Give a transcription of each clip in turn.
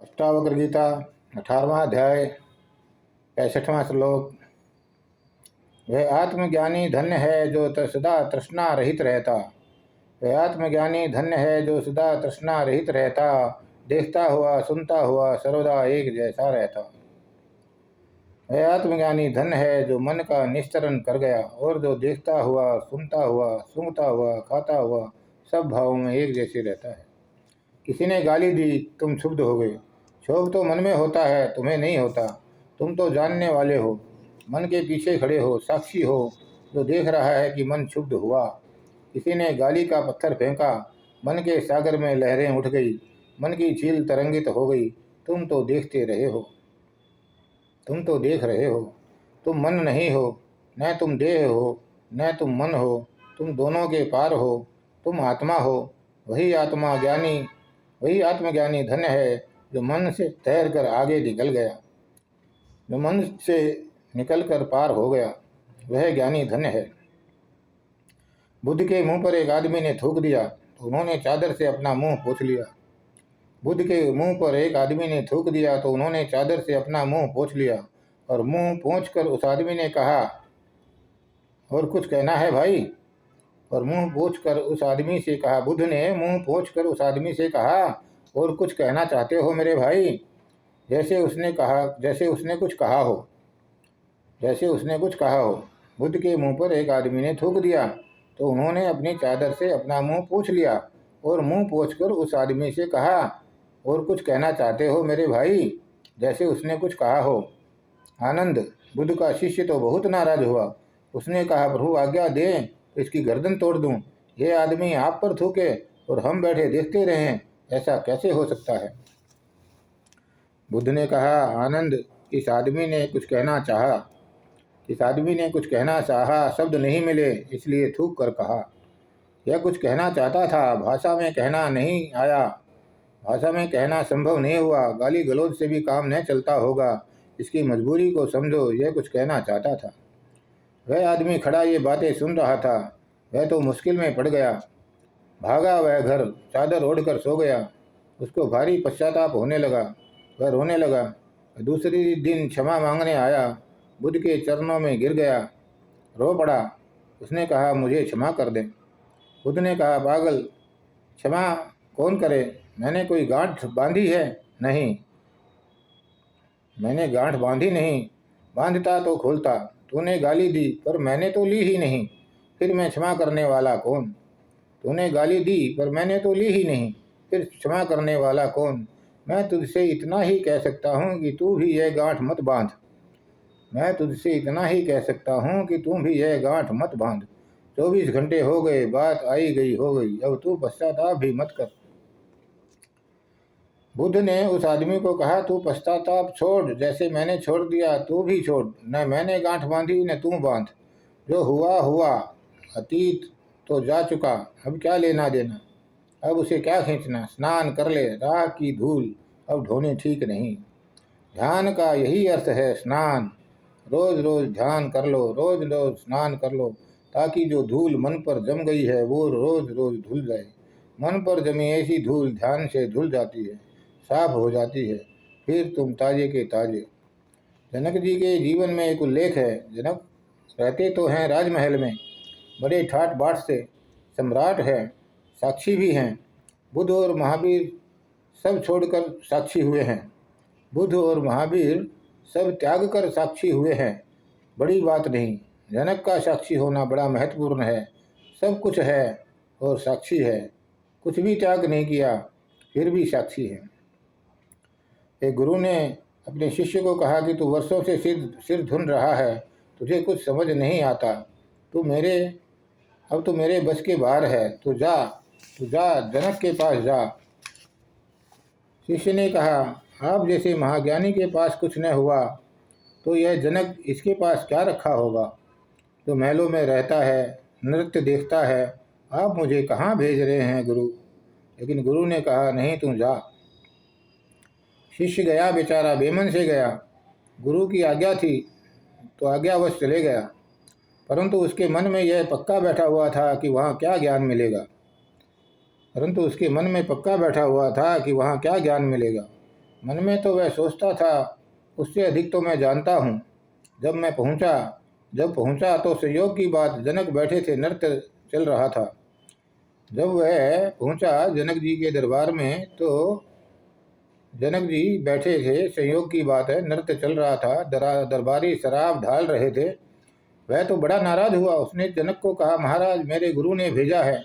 अष्टावक्र गीता 18वां अध्याय 65वां श्लोक। वह आत्मज्ञानी धन्य है जो सदा तृष्णा रहित रहता। वह आत्मज्ञानी धन्य है जो सदा तृष्णा रहित रहता, देखता हुआ सुनता हुआ सर्वदा एक जैसा रहता। वह आत्मज्ञानी धन्य है जो मन का निस्तरण कर गया और जो देखता हुआ सुनता हुआ सूंघता हुआ खाता हुआ सब भावों में एक जैसे रहता है। किसी ने गाली दी, तुम क्षुब्ध हो गए। क्षोभ तो मन में होता है, तुम्हें नहीं होता। तुम तो जानने वाले हो, मन के पीछे खड़े हो, साक्षी हो जो देख रहा है कि मन क्षुब्ध हुआ। किसी ने गाली का पत्थर फेंका, मन के सागर में लहरें उठ गई, मन की झील तरंगित हो गई। तुम तो देखते रहे हो, तुम तो देख रहे हो। तुम मन नहीं हो, न तुम देह हो, न तुम मन हो। तुम दोनों के पार हो, तुम आत्मा हो। वही आत्मज्ञानी धन्य है जो मन से तैर कर आगे निकल गया, जो मन से निकल कर पार हो गया, वह ज्ञानी धन्य है। बुद्ध के मुंह पर एक आदमी ने थूक दिया तो उन्होंने चादर से अपना मुंह पोंछ लिया। बुद्ध के मुंह पर एक आदमी ने थूक दिया तो उन्होंने चादर से अपना मुंह पोंछ लिया और मुंह पोंछ कर उस आदमी ने कहा, और कुछ कहना है भाई? और मुंह पोंछ कर उस आदमी से कहा, बुद्ध ने मुंह पोंछ कर उस आदमी से कहा, और कुछ कहना चाहते हो मेरे भाई? जैसे उसने कुछ कहा हो। बुद्ध के मुंह पर एक आदमी ने थूक दिया तो उन्होंने अपनी चादर से अपना मुंह पोंछ लिया और मुंह पोंछ कर उस आदमी से कहा, और कुछ कहना चाहते हो मेरे भाई? जैसे उसने कुछ कहा हो। आनंद। बुद्ध का शिष्य तो बहुत नाराज हुआ। उसने कहा, प्रभु आज्ञा दें तो इसकी गर्दन तोड़ दूं। यह आदमी आप पर थूके और हम बैठे देखते रहें, ऐसा कैसे हो सकता है? बुद्ध ने कहा, आनंद, इस आदमी ने कुछ कहना चाहा, शब्द नहीं मिले इसलिए थूक कर कहा। यह कुछ कहना चाहता था, भाषा में कहना नहीं आया, भाषा में कहना संभव नहीं हुआ। गाली गलौज से भी काम न चलता होगा, इसकी मजबूरी को समझो। यह कुछ कहना चाहता था। वह आदमी खड़ा ये बातें सुन रहा था, वह तो मुश्किल में पड़ गया। भागा वह घर, चादर ओढ़कर सो गया। उसको भारी पश्चाताप होने लगा, वह रोने लगा। दूसरे दिन क्षमा मांगने आया, बुद्ध के चरणों में गिर गया, रो पड़ा। उसने कहा, मुझे क्षमा कर दे। बुद्ध ने कहा, पागल, क्षमा कौन करे? मैंने कोई गांठ बांधी है? नहीं, मैंने गांठ बांधी नहीं। बांधता तो खोलता। तूने गाली दी पर मैंने तो ली ही नहीं, फिर मैं क्षमा करने वाला कौन? तूने गाली दी पर मैंने तो ली ही नहीं, फिर क्षमा करने वाला कौन? मैं तुझसे इतना ही कह सकता हूँ कि तू भी यह गांठ मत बांध। 24 घंटे हो गए, बात आई गई हो गई, अब तू पश्चाताप भी मत कर। बुद्ध ने उस आदमी को कहा, तू पश्चाताप छोड़, जैसे मैंने छोड़ दिया तू भी छोड़। न मैंने गांठ बांधी न तू बांध। जो हुआ हुआ, अतीत तो जा चुका, अब क्या लेना देना, अब उसे क्या खींचना। स्नान कर ले, राह की धूल अब ढोनी ठीक नहीं। ध्यान का यही अर्थ है, स्नान। रोज रोज ध्यान कर लो, रोज रोज स्नान कर लो, ताकि जो धूल मन पर जम गई है वो रोज रोज धुल जाए। मन पर जमी ऐसी धूल ध्यान से धुल जाती है, साफ हो जाती है, फिर तुम ताजे के ताजे। जनक जी के जीवन में एक उल्लेख है। जनक रहते तो हैं राजमहल में, बड़े ठाट बाट से, सम्राट हैं, साक्षी भी हैं। बुद्ध और महावीर सब छोड़कर साक्षी हुए हैं। बुद्ध और महावीर सब त्याग कर साक्षी हुए हैं। बड़ी बात नहीं, जनक का साक्षी होना बड़ा महत्वपूर्ण है। सब कुछ है और साक्षी है, कुछ भी त्याग नहीं किया फिर भी साक्षी है। एक गुरु ने अपने शिष्य को कहा कि तू वर्षों से सिर धुन रहा है, तुझे कुछ समझ नहीं आता, अब तो मेरे बस के बाहर है, तू जा जनक के पास जा। शिष्य ने कहा, आप जैसे महाज्ञानी के पास कुछ न हुआ तो यह जनक, इसके पास क्या रखा होगा? जो महलों में रहता है, नृत्य देखता है, आप मुझे कहाँ भेज रहे हैं गुरु? लेकिन गुरु ने कहा, नहीं, तू जा। शिष्य गया, बेचारा बेमन से गया। गुरु की आज्ञा थी तो आज्ञावश चले गया, परंतु उसके मन में यह पक्का बैठा हुआ था कि वहाँ क्या ज्ञान मिलेगा। मन में तो वह सोचता था, उससे अधिक तो मैं जानता हूँ। जब पहुँचा तो संयोग की बात, जनक बैठे थे, नृत्य चल रहा था। जब वह पहुँचा जनक जी के दरबार में तो जनक जी बैठे थे, संयोग की बात है, नृत्य चल रहा था, दरबारी शराब ढाल रहे थे। वह तो बड़ा नाराज हुआ। उसने जनक को कहा, महाराज मेरे गुरु ने भेजा है,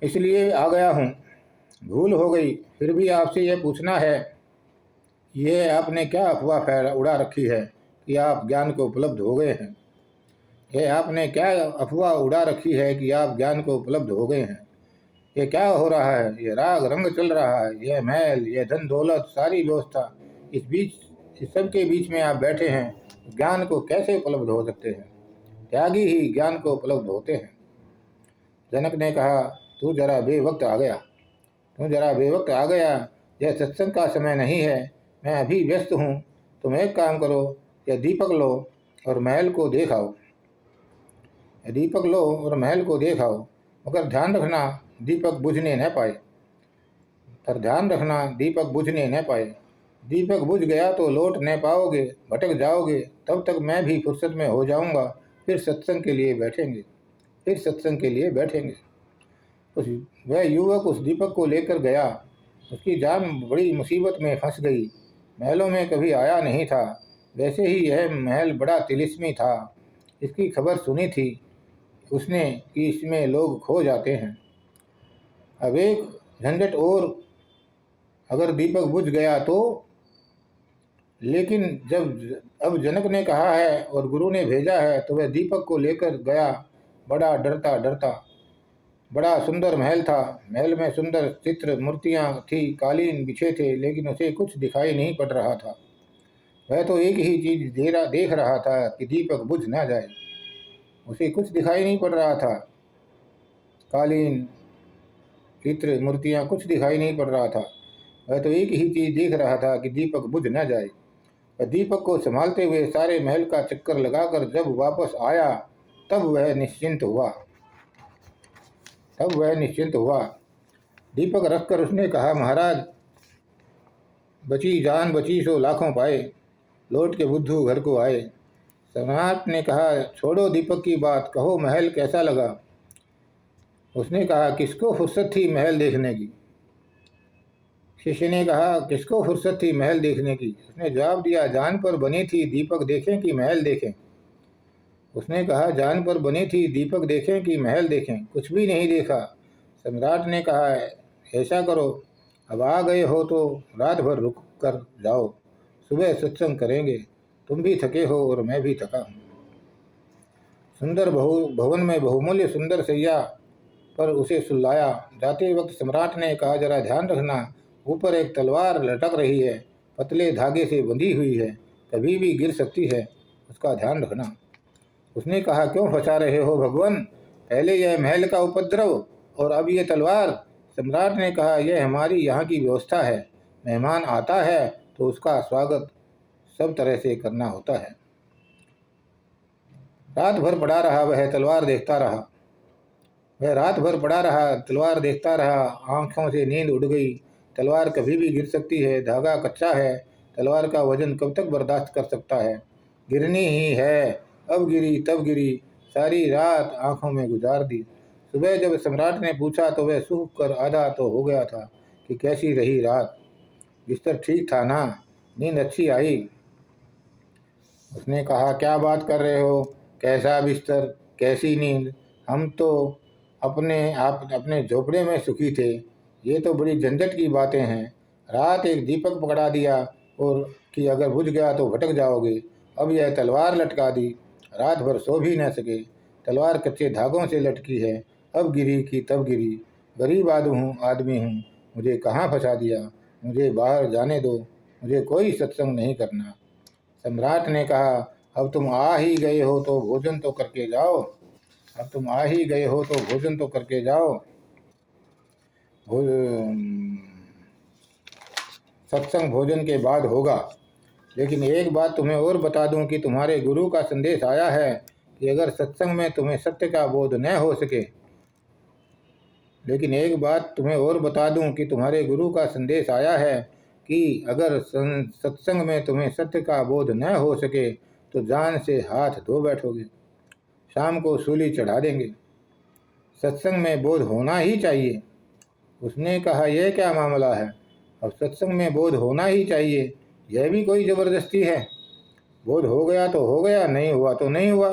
इसलिए आ गया हूँ। भूल हो गई, फिर भी आपसे यह पूछना है, ये आपने क्या अफवाह उड़ा रखी है कि आप ज्ञान को उपलब्ध हो गए हैं? यह आपने क्या अफवाह उड़ा रखी है कि आप ज्ञान को उपलब्ध हो गए हैं? ये क्या हो रहा है? ये राग रंग चल रहा है, यह महल, यह धन दौलत, सारी व्यवस्था, इस सब के बीच में आप बैठे हैं, ज्ञान को कैसे उपलब्ध हो सकते हैं? त्यागी ही ज्ञान को उपलब्ध होते हैं। जनक ने कहा, तू जरा बेवक्त आ गया, यह सत्संग का समय नहीं है, मैं अभी व्यस्त हूँ। तुम एक काम करो, यह दीपक लो और महल को देख आओ। मगर ध्यान रखना दीपक बुझने न पाए। दीपक बुझ गया तो लौट न पाओगे, भटक जाओगे। तब तक मैं भी फुर्सत में हो जाऊंगा, फिर सत्संग के लिए बैठेंगे। वह युवक उस दीपक को लेकर गया। उसकी जान बड़ी मुसीबत में फंस गई। महलों में कभी आया नहीं था, वैसे ही यह महल बड़ा तिलिस्मी था। इसकी खबर सुनी थी उसने कि इसमें लोग खो जाते हैं। अब एक झंझट और, अगर दीपक बुझ गया तो। लेकिन अब जनक ने कहा है और गुरु ने भेजा है तो वह दीपक को लेकर गया, बड़ा डरता। बड़ा सुंदर महल था। महल में सुंदर चित्र मूर्तियां थी, कालीन बिछे थे, लेकिन उसे कुछ दिखाई नहीं पड़ रहा था। वह तो एक ही चीज देख रहा था कि दीपक बुझ ना जाए। उसे कुछ दिखाई नहीं पड़ रहा था, कालीन, चित्र, मूर्तियां, कुछ दिखाई नहीं पड़ रहा था। वह तो एक ही चीज देख रहा था कि दीपक बुझ न जाए। वह दीपक को संभालते हुए सारे महल का चक्कर लगाकर जब वापस आया तब वह निश्चिंत हुआ। दीपक रखकर उसने कहा, महाराज बची जान बची सो लाखों पाए। लौट के बुद्धू घर को आए। सम्राट ने कहा, छोड़ो दीपक की बात, कहो महल कैसा लगा? उसने कहा, किसको फुर्सत थी महल देखने की? शिष्य ने कहा, किसको फुर्सत थी महल देखने की? उसने जवाब दिया, जान पर बनी थी, दीपक देखें कि महल देखें? उसने कहा, जान पर बनी थी, दीपक देखें कि महल देखें? कुछ भी नहीं देखा। सम्राट ने कहा, ऐसा करो, अब आ गए हो तो रात भर रुक कर जाओ, सुबह सत्संग करेंगे। तुम भी थके हो और मैं भी थका हूँ। सुंदर भवन में बहुमूल्य सुंदर सैया पर उसे सुलाया। जाते वक्त सम्राट ने कहा, जरा ध्यान रखना, ऊपर एक तलवार लटक रही है, पतले धागे से बंधी हुई है, कभी भी गिर सकती है, उसका ध्यान रखना। उसने कहा, क्यों फंसा रहे हो भगवान? पहले यह महल का उपद्रव और अब यह तलवार। सम्राट ने कहा, यह हमारी यहाँ की व्यवस्था है। मेहमान आता है तो उसका स्वागत सब तरह से करना होता है। रात भर पड़ा रहा, वह तलवार देखता रहा। आंखों से नींद उड़ गई। तलवार कभी भी गिर सकती है, धागा कच्चा है, तलवार का वजन कब तक बर्दाश्त कर सकता है? गिरनी ही है। अब गिरी तब गिरी, सारी रात आंखों में गुजार दी। सुबह जब सम्राट ने पूछा तो वह सूख कर आधा तो हो गया था कि कैसी रही रात। बिस्तर ठीक था ना? नींद अच्छी आई? उसने कहा, क्या बात कर रहे हो? कैसा बिस्तर, कैसी नींद? हम तो अपने झोपड़े में सुखी थे। ये तो बड़ी झंझट की बातें हैं। रात एक दीपक पकड़ा दिया और कि अगर बुझ गया तो भटक जाओगे। अब यह तलवार लटका दी, रात भर सो भी न सके। तलवार कच्चे धागों से लटकी है, अब गिरी कि तब गिरी। गरीब आदमी हूँ, मुझे कहाँ फंसा दिया? मुझे बाहर जाने दो, मुझे कोई सत्संग नहीं करना। सम्राट ने कहा, अब तुम आ ही गए हो तो भोजन तो करके जाओ। सत्संग भोजन के बाद होगा। लेकिन एक बात तुम्हें और बता दूं कि तुम्हारे गुरु का संदेश आया है कि अगर सत्संग में तुम्हें सत्य का बोध न हो सके, कि अगर सत्संग में तुम्हें सत्य का बोध न हो सके तो जान से हाथ धो बैठोगे, शाम को सूली चढ़ा देंगे। सत्संग में बोध होना ही चाहिए। उसने कहा, यह क्या मामला है? अब सत्संग में बोध होना ही चाहिए, यह भी कोई जबरदस्ती है? बोध हो गया तो हो गया, नहीं हुआ तो नहीं हुआ।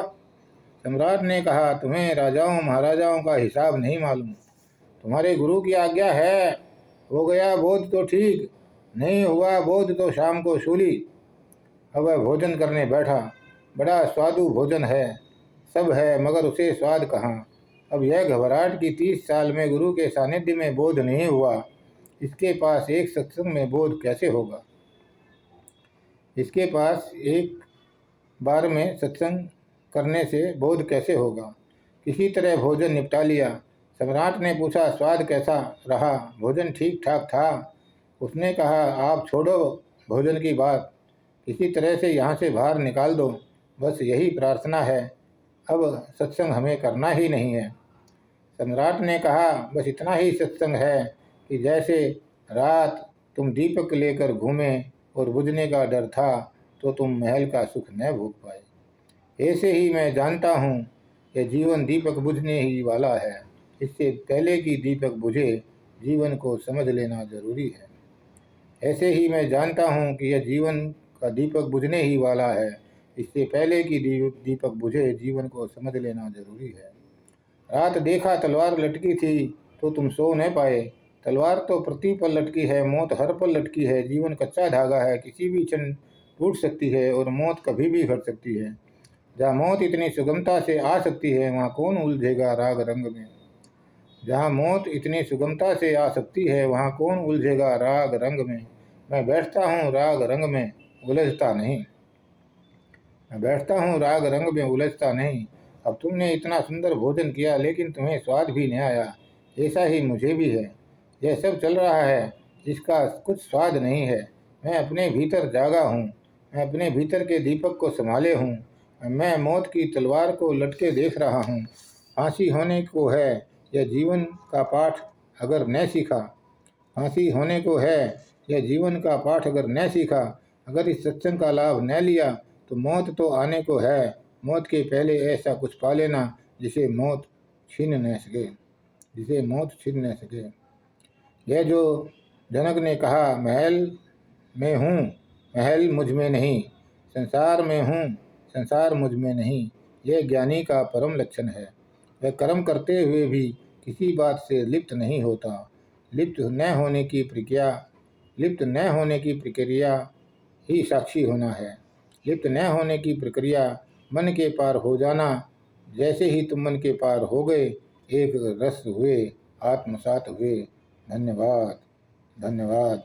सम्राट ने कहा, तुम्हें राजाओं महाराजाओं का हिसाब नहीं मालूम। तुम्हारे गुरु की आज्ञा है, हो गया बोध तो ठीक, नहीं हुआ बोध तो शाम को सूली। अब वह भोजन करने बैठा। बड़ा स्वादु भोजन है, सब है, मगर उसे स्वाद कहाँ। अब यह घबराहट कि 30 साल में गुरु के सानिध्य में बोध नहीं हुआ, इसके पास एक सत्संग में बोध कैसे होगा? इसके पास एक बार में सत्संग करने से बोध कैसे होगा? किसी तरह भोजन निपटा लिया। सम्राट ने पूछा, स्वाद कैसा रहा? भोजन ठीक ठाक था। उसने कहा, आप छोड़ो भोजन की बात, किसी तरह से यहाँ से बाहर निकाल दो, बस यही प्रार्थना है। अब सत्संग हमें करना ही नहीं है। सम्राट ने कहा, बस इतना ही सत्संग है कि जैसे रात तुम दीपक लेकर घूमे और बुझने का डर था तो तुम महल का सुख न भोग पाए। ऐसे ही मैं जानता हूँ यह जीवन दीपक बुझने ही वाला है, इससे पहले कि दीपक बुझे जीवन को समझ लेना जरूरी है। ऐसे ही मैं जानता हूँ कि यह जीवन का दीपक बुझने ही वाला है, इससे पहले कि दीपक बुझे जीवन को समझ लेना जरूरी है। रात देखा तलवार लटकी थी तो तुम सो न पाए। तलवार तो पृथ्वी पर लटकी है, मौत हर पर लटकी है। जीवन कच्चा धागा है, किसी भी क्षण टूट सकती है और मौत कभी भी घट सकती है। जहाँ मौत इतनी सुगमता से आ सकती है वहाँ कौन उलझेगा राग रंग में। जहाँ मौत इतनी सुगमता से आ सकती है वहाँ कौन उलझेगा राग रंग में। मैं बैठता हूँ राग रंग में, उलझता नहीं। मैं बैठता हूँ राग रंग में, उलझता नहीं। अब तुमने इतना सुंदर भोजन किया लेकिन तुम्हें स्वाद भी नहीं आया, ऐसा ही मुझे भी है। यह सब चल रहा है, इसका कुछ स्वाद नहीं है। मैं अपने भीतर जागा हूँ, मैं अपने भीतर के दीपक को संभाले हूँ। मैं मौत की तलवार को लटके देख रहा हूँ। फांसी होने को है, यह जीवन का पाठ अगर न सीखा। फांसी होने को है, यह जीवन का पाठ अगर न सीखा, अगर इस सत्संग का लाभ न लिया तो मौत तो आने को है। मौत के पहले ऐसा कुछ पा लेना जिसे मौत छीन न सके, जिसे मौत छीन न सके। यह जो जनक ने कहा, महल में हूँ, महल मुझ में नहीं, संसार में हूँ, संसार मुझ में नहीं, यह ज्ञानी का परम लक्षण है। वह कर्म करते हुए भी किसी बात से लिप्त नहीं होता। लिप्त न होने की प्रक्रिया ही साक्षी होना है। लिप्त न होने की प्रक्रिया मन के पार हो जाना। जैसे ही तुम मन के पार हो गए, एक रस हुए, आत्मसात हुए। धन्यवाद, धन्यवाद।